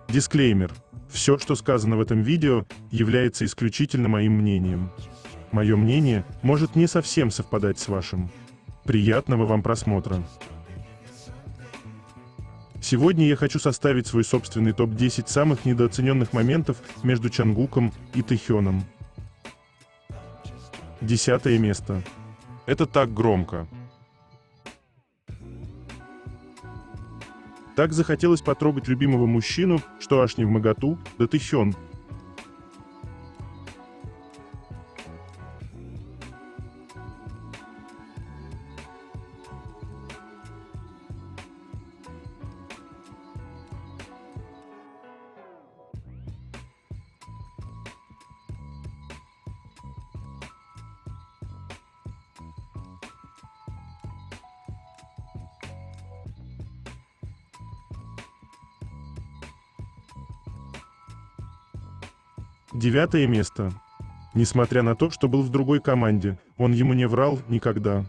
Дисклеймер. Все, что сказано в этом видео, является исключительно моим мнением. Мое мнение может не совсем совпадать с вашим. Приятного вам просмотра. Сегодня я хочу составить свой собственный топ-10 самых недооцененных моментов между Чангуком и Тэхёном. 10 место. Это так громко. Так захотелось потрогать любимого мужчину, что аж не вмоготу, да Тэхён. Девятое место. Несмотря на то, что был в другой команде, он ему не врал никогда.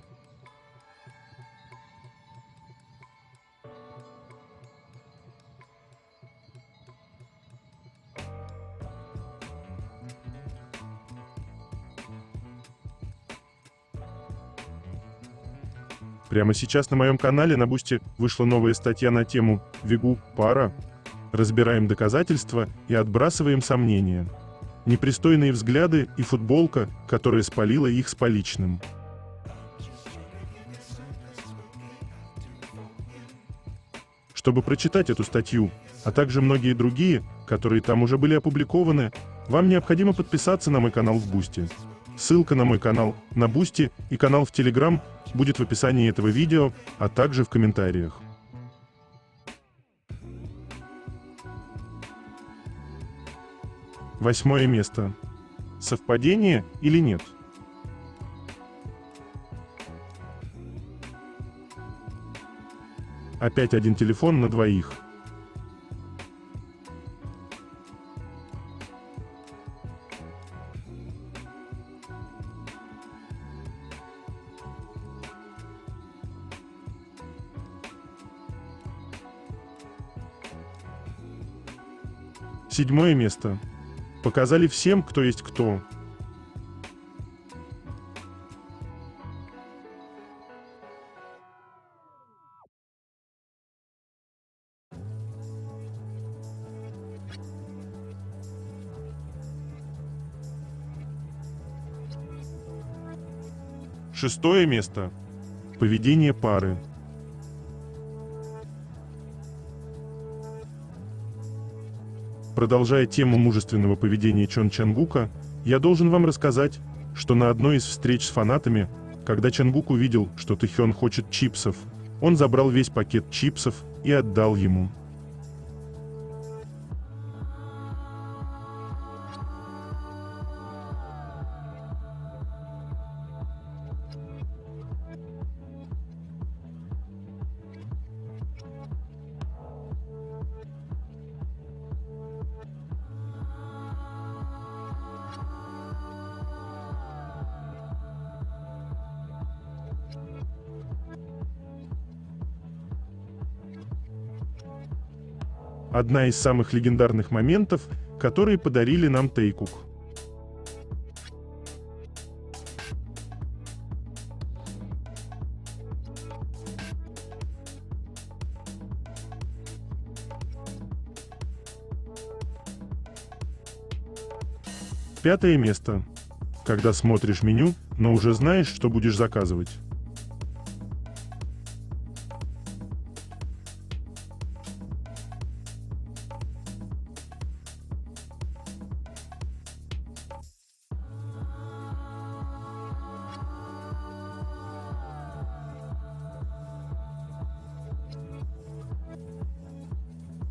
Прямо сейчас на моем канале на Бусти вышла новая статья на тему «Вигу пара». Разбираем доказательства и отбрасываем сомнения. Непристойные взгляды и футболка, которая спалила их с поличным. Чтобы прочитать эту статью, а также многие другие, которые там уже были опубликованы, вам необходимо подписаться на мой канал в Бусти. Ссылка на мой канал на Бусти и канал в Телеграм будет в описании этого видео, а также в комментариях. Восьмое место. Совпадение или нет? Опять один телефон на двоих. Седьмое место. Показали всем, кто есть кто. Шестое место. Поведение пары. Продолжая тему мужественного поведения Чон Чангука, я должен вам рассказать, что на одной из встреч с фанатами, когда Чангук увидел, что Тэхён хочет чипсов, он забрал весь пакет чипсов и отдал ему. Одна из самых легендарных моментов, которые подарили нам Тэйкук. Пятое место. Когда смотришь меню, но уже знаешь, что будешь заказывать.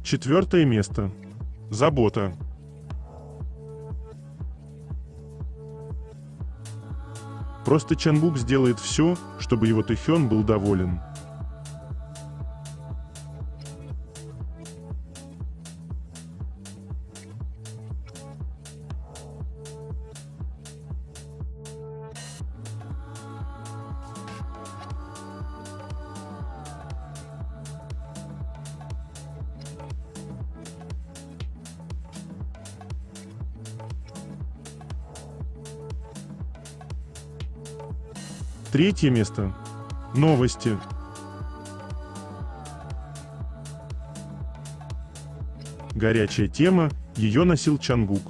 Четвертое место. Забота. Просто Чангук сделает все, чтобы его Тэхён был доволен. Третье место. Новости. Горячая тема, ее носил Чангук.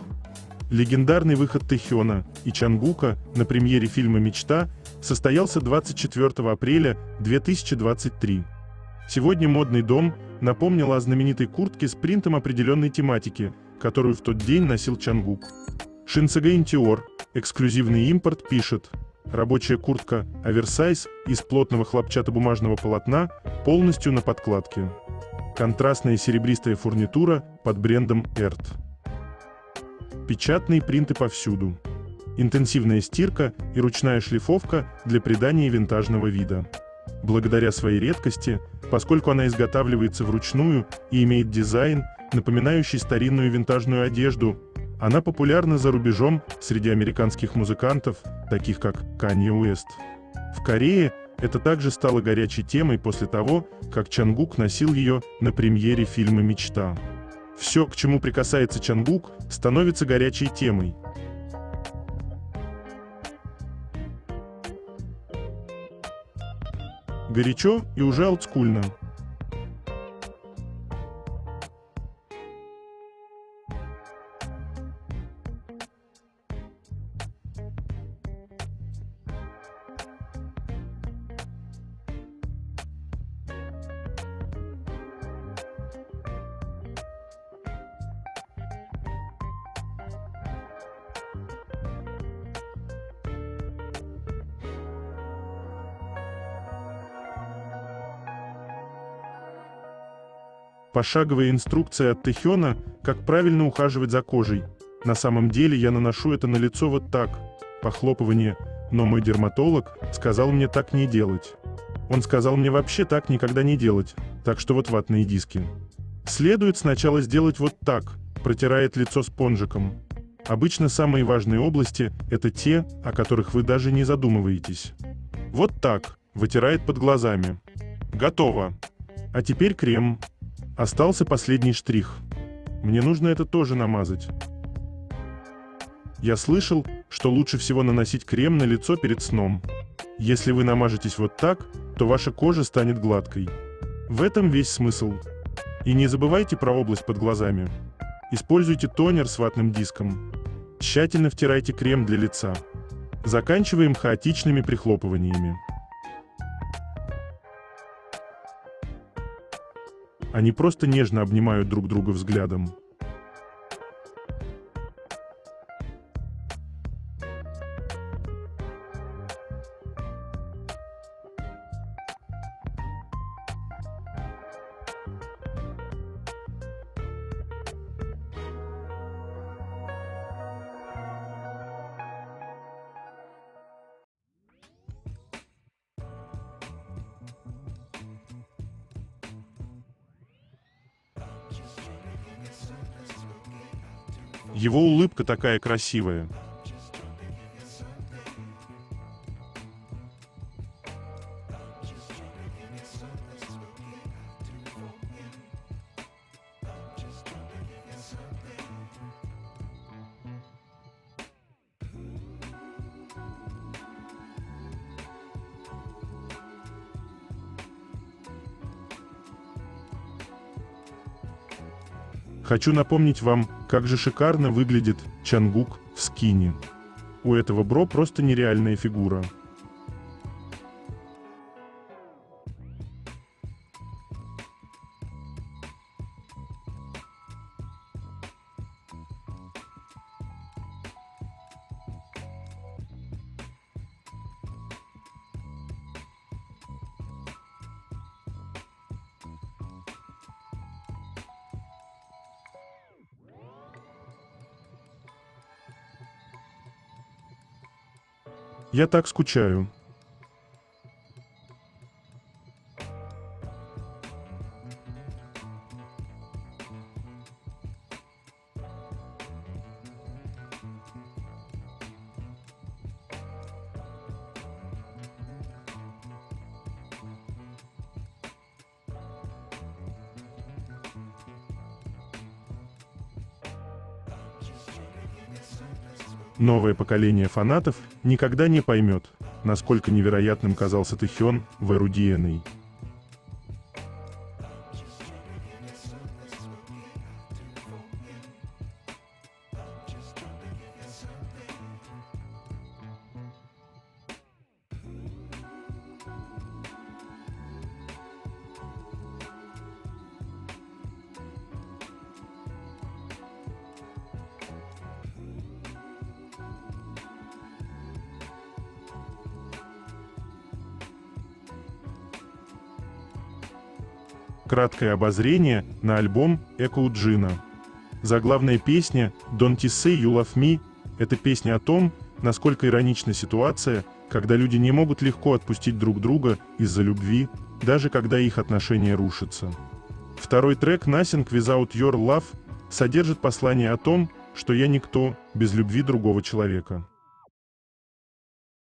Легендарный выход Тэхёна и Чангука на премьере фильма «Мечта» состоялся 24 апреля 2023. Сегодня модный дом напомнил о знаменитой куртке с принтом определенной тематики, которую в тот день носил Чангук. Shinsegae Interior, эксклюзивный импорт, пишет: рабочая куртка оверсайз из плотного хлопчатобумажного полотна, полностью на подкладке. Контрастная серебристая фурнитура под брендом Эрт. Печатные принты повсюду. Интенсивная стирка и ручная шлифовка для придания винтажного вида. Благодаря своей редкости, поскольку она изготавливается вручную и имеет дизайн, напоминающий старинную винтажную одежду, она популярна за рубежом среди американских музыкантов, таких как Kanye West. В Корее это также стало горячей темой после того, как Чангук носил ее на премьере фильма «Мечта». Все, к чему прикасается Чангук, становится горячей темой. Горячо и уже олдскульно. Пошаговая инструкция от Тэхёна, как правильно ухаживать за кожей. На самом деле я наношу это на лицо вот так. Похлопывание. Но мой дерматолог сказал мне так не делать. Он сказал мне вообще так никогда не делать. Так что вот ватные диски. Следует сначала сделать вот так. Протирает лицо спонжиком. Обычно самые важные области – это те, о которых вы даже не задумываетесь. Вот так. Вытирает под глазами. Готово. А теперь крем. Остался последний штрих. Мне нужно это тоже намазать. Я слышал, что лучше всего наносить крем на лицо перед сном. Если вы намажетесь вот так, то ваша кожа станет гладкой. В этом весь смысл. И не забывайте про область под глазами. Используйте тонер с ватным диском. Тщательно втирайте крем для лица. Заканчиваем хаотичными прихлопываниями. Они просто нежно обнимают друг друга взглядом. Его улыбка такая красивая. Хочу напомнить вам, как же шикарно выглядит Чангук в скини. У этого бро просто нереальная фигура. Я так скучаю. Новое поколение фанатов никогда не поймет, насколько невероятным казался Тэхён в эру DNA. Краткое обозрение на альбом «Эко у Джина». Заглавная песня «Don't You Say You Love Me» — это песня о том, насколько иронична ситуация, когда люди не могут легко отпустить друг друга из-за любви, даже когда их отношения рушатся. Второй трек «Nothing Without Your Love» содержит послание о том, что я никто без любви другого человека.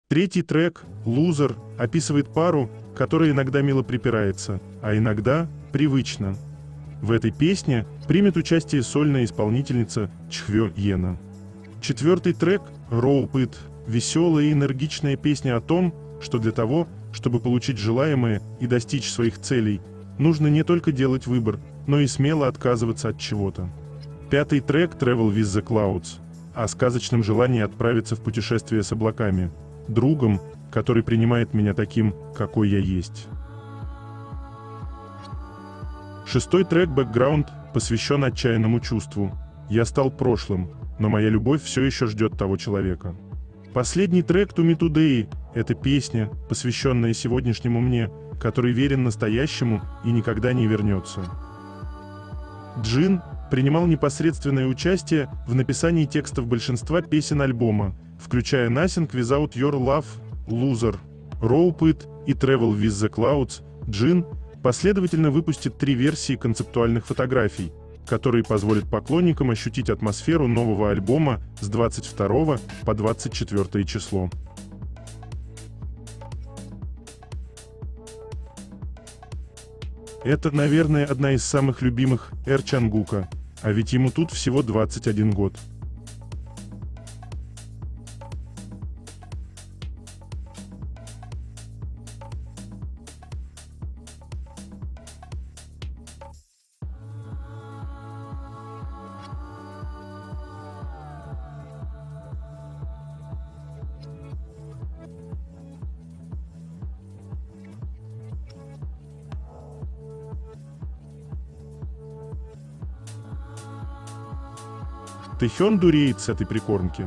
Третий трек «Loser» описывает пару, которая иногда мило припирается, а иногда привычно. В этой песне примет участие сольная исполнительница Чхвё Йена. Четвертый трек «Rope It» — веселая и энергичная песня о том, что для того, чтобы получить желаемое и достичь своих целей, нужно не только делать выбор, но и смело отказываться от чего-то. Пятый трек «Travel with the Clouds» о сказочном желании отправиться в путешествие с облаками, другом, который принимает меня таким, какой я есть. Шестой трек «Background» посвящен отчаянному чувству. Я стал прошлым, но моя любовь все еще ждет того человека. Последний трек «To Me Today» — это песня, посвященная сегодняшнему мне, который верен настоящему и никогда не вернется. Джин принимал непосредственное участие в написании текстов большинства песен альбома, включая «Nothing Without Your Love», «Loser», «Rope It» и «Travel with the Clouds». Джин последовательно выпустит 3 версии концептуальных фотографий, которые позволят поклонникам ощутить атмосферу нового альбома с 22 по 24 число. Это, наверное, одна из самых любимых эр Чангука, а ведь ему тут всего 21 год. Тэхён дуреет с этой прикормки.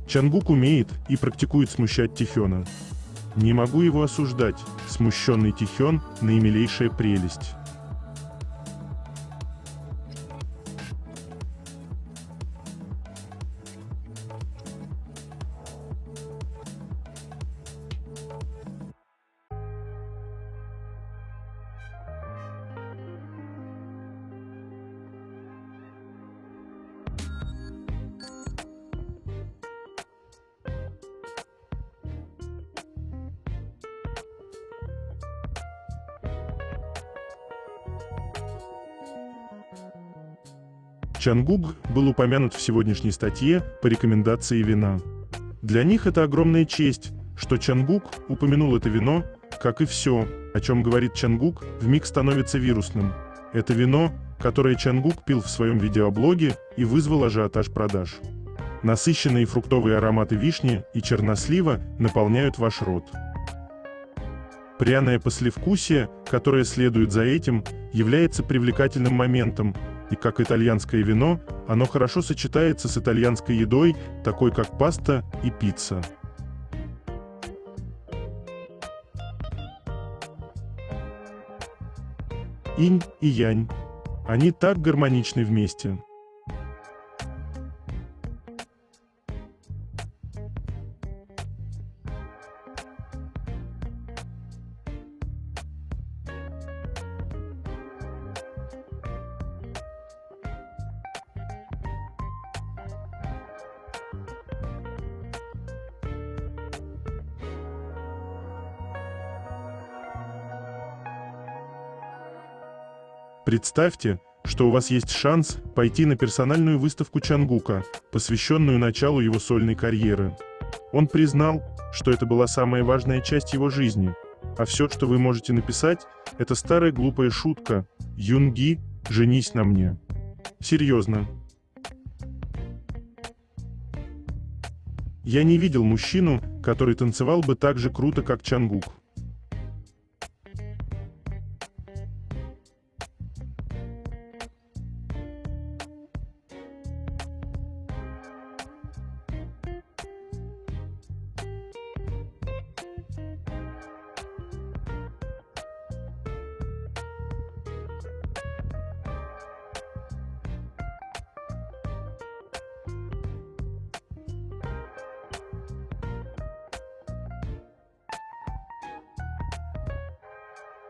Чангук умеет и практикует смущать Тэхёна. Не могу его осуждать, смущенный Тэхён — наимилейшая прелесть. Чангук был упомянут в сегодняшней статье по рекомендации вина. Для них это огромная честь, что Чангук упомянул это вино, как и все, о чем говорит Чангук, вмиг становится вирусным. Это вино, которое Чангук пил в своем видеоблоге и вызвал ажиотаж продаж. Насыщенные фруктовые ароматы вишни и чернослива наполняют ваш рот. Пряное послевкусие, которое следует за этим, является привлекательным моментом, и как итальянское вино, оно хорошо сочетается с итальянской едой, такой как паста и пицца. Инь и янь. Они так гармоничны вместе. Представьте, что у вас есть шанс пойти на персональную выставку Чангука, посвященную началу его сольной карьеры. Он признал, что это была самая важная часть его жизни, а все, что вы можете написать, это старая глупая шутка «Юнги, женись на мне». Серьезно. Я не видел мужчину, который танцевал бы так же круто, как Чангук.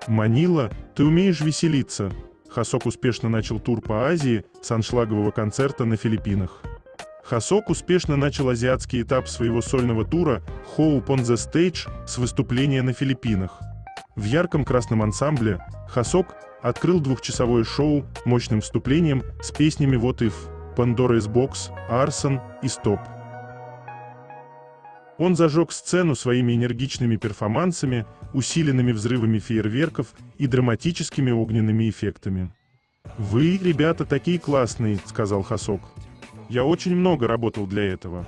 «Манила, ты умеешь веселиться». Хасок успешно начал тур по Азии с аншлагового концерта на Филиппинах. Хасок успешно начал азиатский этап своего сольного тура «Hope on the Stage» с выступления на Филиппинах. В ярком красном ансамбле Хасок открыл двухчасовое шоу мощным вступлением с песнями «What If», «Pandora's Box», «Arson» и «Stop». Он зажег сцену своими энергичными перформансами, усиленными взрывами фейерверков и драматическими огненными эффектами. «Вы, ребята, такие классные», — сказал Хасок. «Я очень много работал для этого.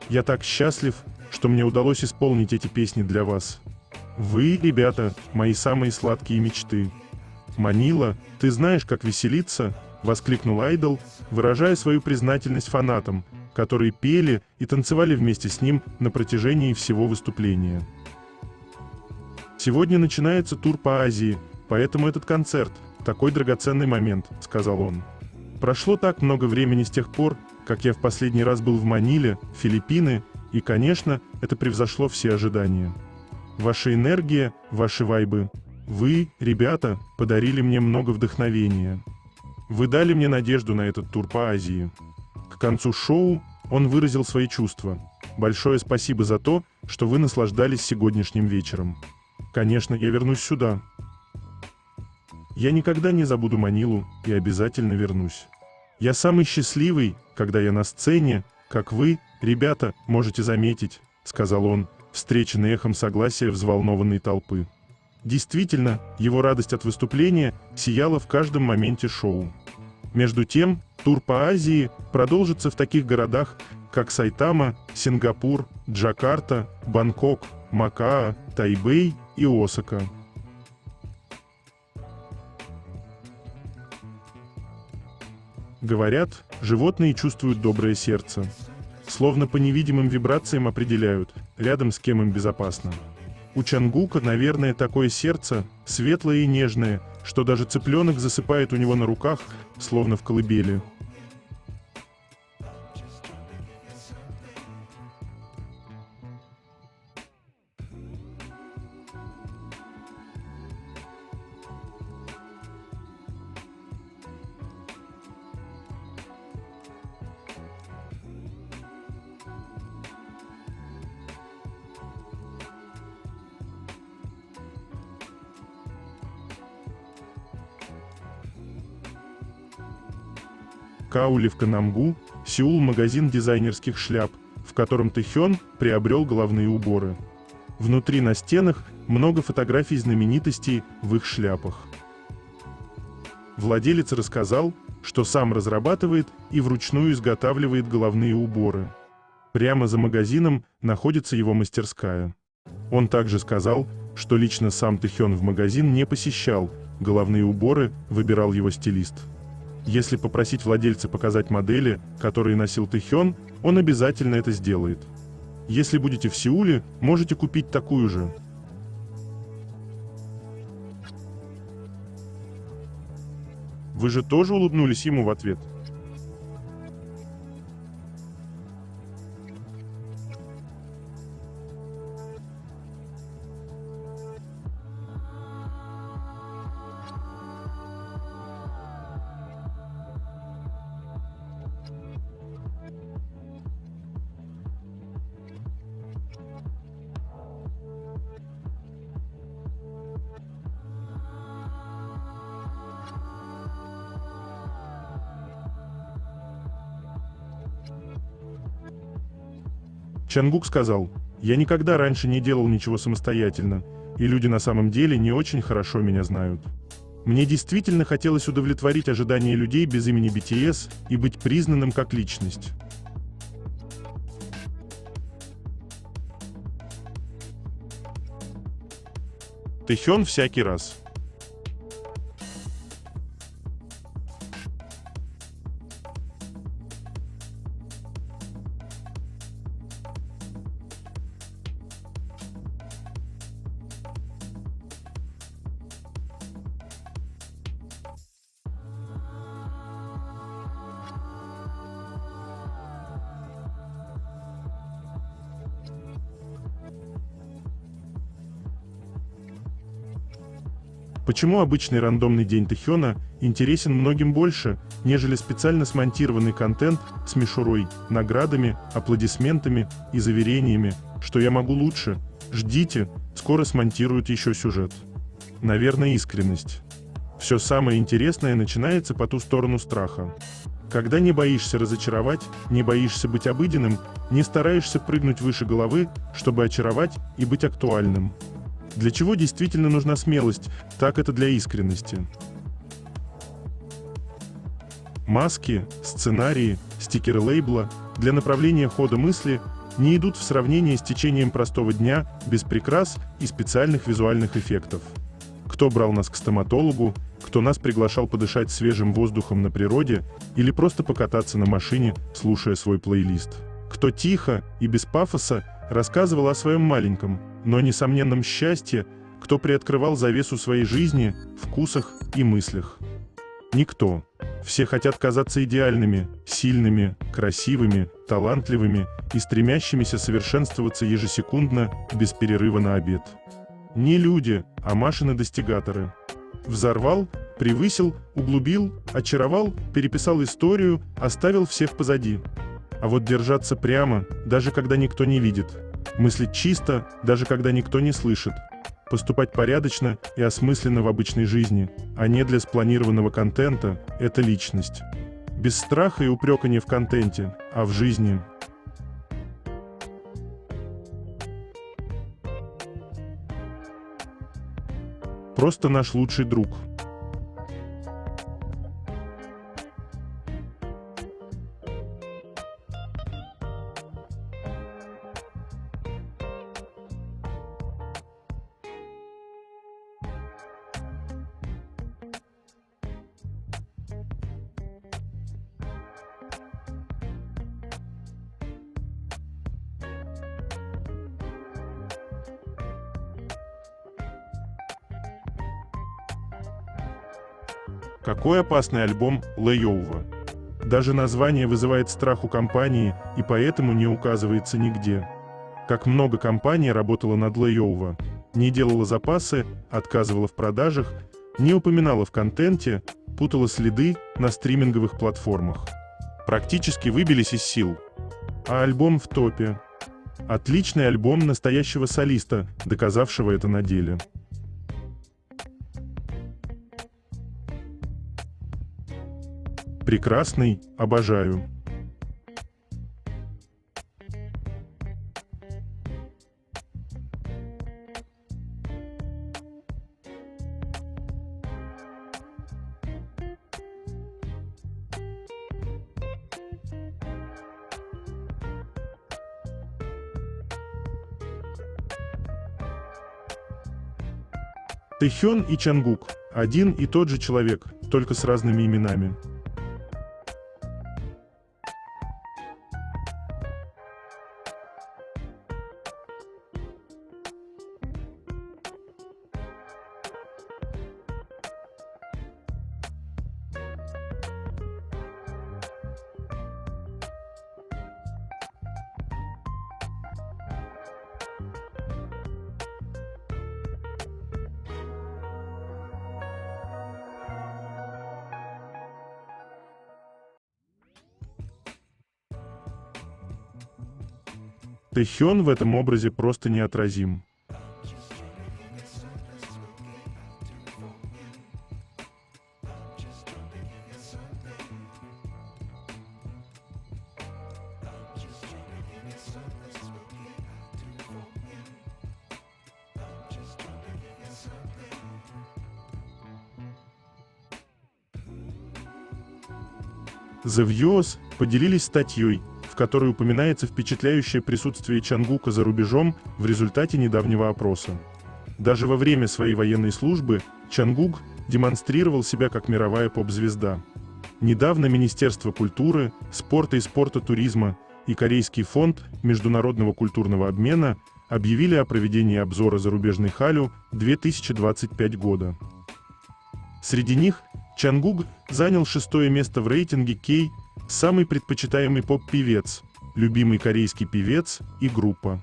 Я так счастлив, что мне удалось исполнить эти песни для вас. Вы, ребята, мои самые сладкие мечты». «Манила, ты знаешь, как веселиться?» — воскликнул Айдол, выражая свою признательность фанатам, которые пели и танцевали вместе с ним на протяжении всего выступления. «Сегодня начинается тур по Азии, поэтому этот концерт – такой драгоценный момент», – сказал он. «Прошло так много времени с тех пор, как я в последний раз был в Маниле, Филиппины, и, конечно, это превзошло все ожидания. Ваша энергия, ваши вайбы. Вы, ребята, подарили мне много вдохновения. Вы дали мне надежду на этот тур по Азии». К концу шоу он выразил свои чувства. «Большое спасибо за то, что вы наслаждались сегодняшним вечером. Конечно, я вернусь сюда. Я никогда не забуду Манилу и обязательно вернусь. Я самый счастливый, когда я на сцене, как вы, ребята, можете заметить», — сказал он, встреченный эхом согласия взволнованной толпы. Действительно, его радость от выступления сияла в каждом моменте шоу. Между тем, тур по Азии продолжится в таких городах, как Сайтама, Сингапур, Джакарта, Бангкок, Макао, Тайбэй и Осака. Говорят, животные чувствуют доброе сердце. Словно по невидимым вибрациям определяют, рядом с кем им безопасно. У Чангука, наверное, такое сердце, светлое и нежное, что даже цыпленок засыпает у него на руках, словно в колыбели. Каулив Намгу, Сеул, магазин дизайнерских шляп, в котором Тэхён приобрел головные уборы. Внутри на стенах много фотографий знаменитостей в их шляпах. Владелец рассказал, что сам разрабатывает и вручную изготавливает головные уборы. Прямо за магазином находится его мастерская. Он также сказал, что лично сам Тэхён в магазин не посещал, головные уборы выбирал его стилист. Если попросить владельца показать модели, которые носил Тэхён, он обязательно это сделает. Если будете в Сеуле, можете купить такую же. Вы же тоже улыбнулись ему в ответ? Чангук сказал: «Я никогда раньше не делал ничего самостоятельно, и люди на самом деле не очень хорошо меня знают. Мне действительно хотелось удовлетворить ожидания людей без имени BTS и быть признанным как личность». Тэхён всякий раз. Почему обычный рандомный день Тэхёна интересен многим больше, нежели специально смонтированный контент с мишурой, наградами, аплодисментами и заверениями, что я могу лучше, ждите, скоро смонтируют еще сюжет. Наверное, искренность. Все самое интересное начинается по ту сторону страха. Когда не боишься разочаровать, не боишься быть обыденным, не стараешься прыгнуть выше головы, чтобы очаровать и быть актуальным. Для чего действительно нужна смелость, так это для искренности. Маски, сценарии, стикеры лейбла для направления хода мысли не идут в сравнение с течением простого дня без прикрас и специальных визуальных эффектов. Кто брал нас к стоматологу, кто нас приглашал подышать свежим воздухом на природе или просто покататься на машине, слушая свой плейлист. Кто тихо и без пафоса рассказывал о своем маленьком, но несомненном счастье, кто приоткрывал завесу своей жизни, вкусах и мыслях. Никто. Все хотят казаться идеальными, сильными, красивыми, талантливыми и стремящимися совершенствоваться ежесекундно, без перерыва на обед. Не люди, а машины-достигаторы. Взорвал, превысил, углубил, очаровал, переписал историю, оставил всех позади. А вот держаться прямо, даже когда никто не видит. Мыслить чисто, даже когда никто не слышит. Поступать порядочно и осмысленно в обычной жизни, а не для спланированного контента – это личность. Без страха и упрека не в контенте, а в жизни. Просто наш лучший друг. Какой опасный альбом Лэйоува. Даже название вызывает страх у компании и поэтому не указывается нигде. Как много компаний работало над Лэйоува. Не делала запасы, отказывала в продажах, не упоминала в контенте, путала следы на стриминговых платформах. Практически выбились из сил. А альбом в топе. Отличный альбом настоящего солиста, доказавшего это на деле. Прекрасный, обожаю. Тэхён и Чангук – один и тот же человек, только с разными именами. Тэхён в этом образе просто неотразим. The Views поделились статьей, в которой упоминается впечатляющее присутствие Чангука за рубежом в результате недавнего опроса. Даже во время своей военной службы Чангук демонстрировал себя как мировая поп-звезда. Недавно Министерство культуры, спорта и туризма и Корейский фонд международного культурного обмена объявили о проведении обзора зарубежной Халю 2025 года. Среди них Чангук занял 6-е место в рейтинге K «Самый предпочитаемый поп-певец», «Любимый корейский певец» и группа.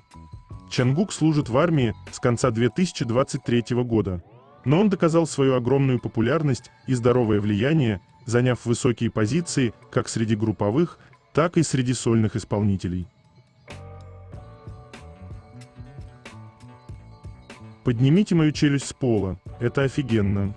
Чангук служит в армии с конца 2023 года, но он доказал свою огромную популярность и здоровое влияние, заняв высокие позиции как среди групповых, так и среди сольных исполнителей. «Поднимите мою челюсть с пола, это офигенно».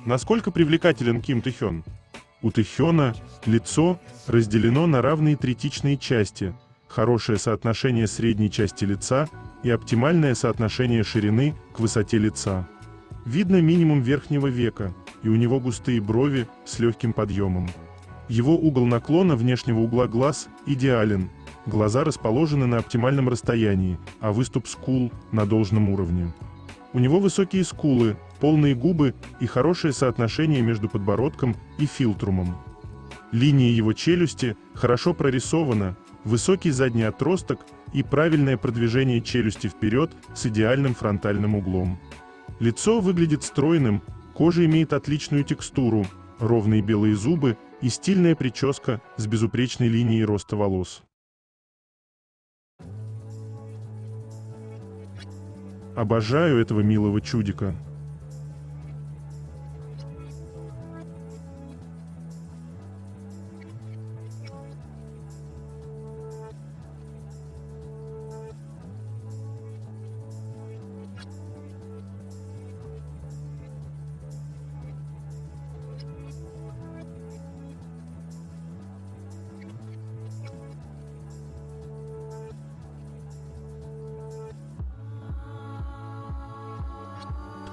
Насколько привлекателен Ким Тэхён? У Тэхёна лицо разделено на равные третичные части, хорошее соотношение средней части лица и оптимальное соотношение ширины к высоте лица. Видно минимум верхнего века, и у него густые брови с легким подъемом. Его угол наклона внешнего угла глаз идеален, глаза расположены на оптимальном расстоянии, а выступ скул на должном уровне. У него высокие скулы, полные губы и хорошее соотношение между подбородком и филтрумом. Линия его челюсти хорошо прорисована, высокий задний отросток и правильное продвижение челюсти вперед с идеальным фронтальным углом. Лицо выглядит стройным, кожа имеет отличную текстуру, ровные белые зубы и стильная прическа с безупречной линией роста волос. Обожаю этого милого чудика.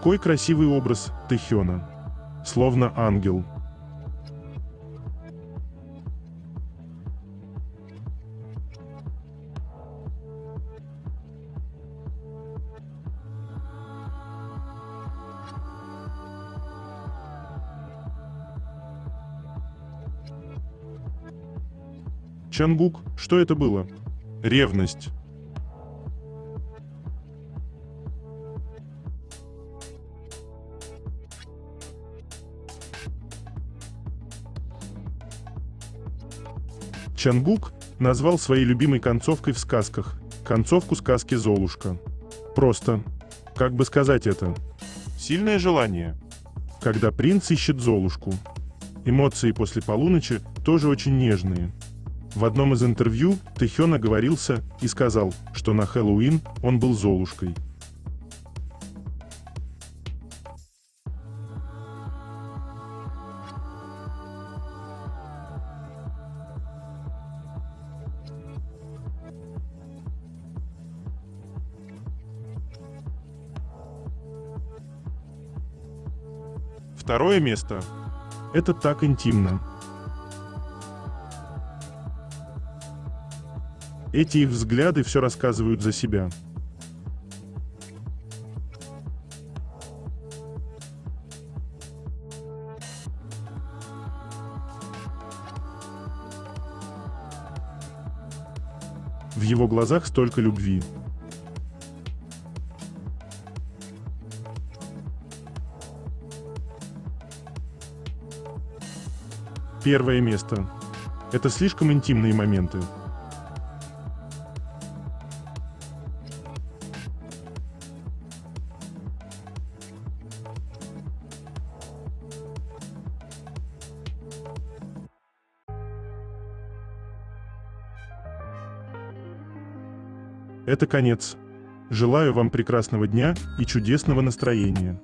Какой красивый образ Тэхёна. Словно ангел. Чангук, что это было? Ревность. Чангук назвал своей любимой концовкой в сказках концовку сказки «Золушка». Просто, как бы сказать это, сильное желание, когда принц ищет Золушку. Эмоции после полуночи тоже очень нежные. В одном из интервью Тэхён оговорился и сказал, что на Хэллоуин он был Золушкой. Второе место. Это так интимно. Эти их взгляды все рассказывают за себя. В его глазах столько любви. Первое место. Это слишком интимные моменты. это конец. Желаю вам прекрасного дня и чудесного настроения.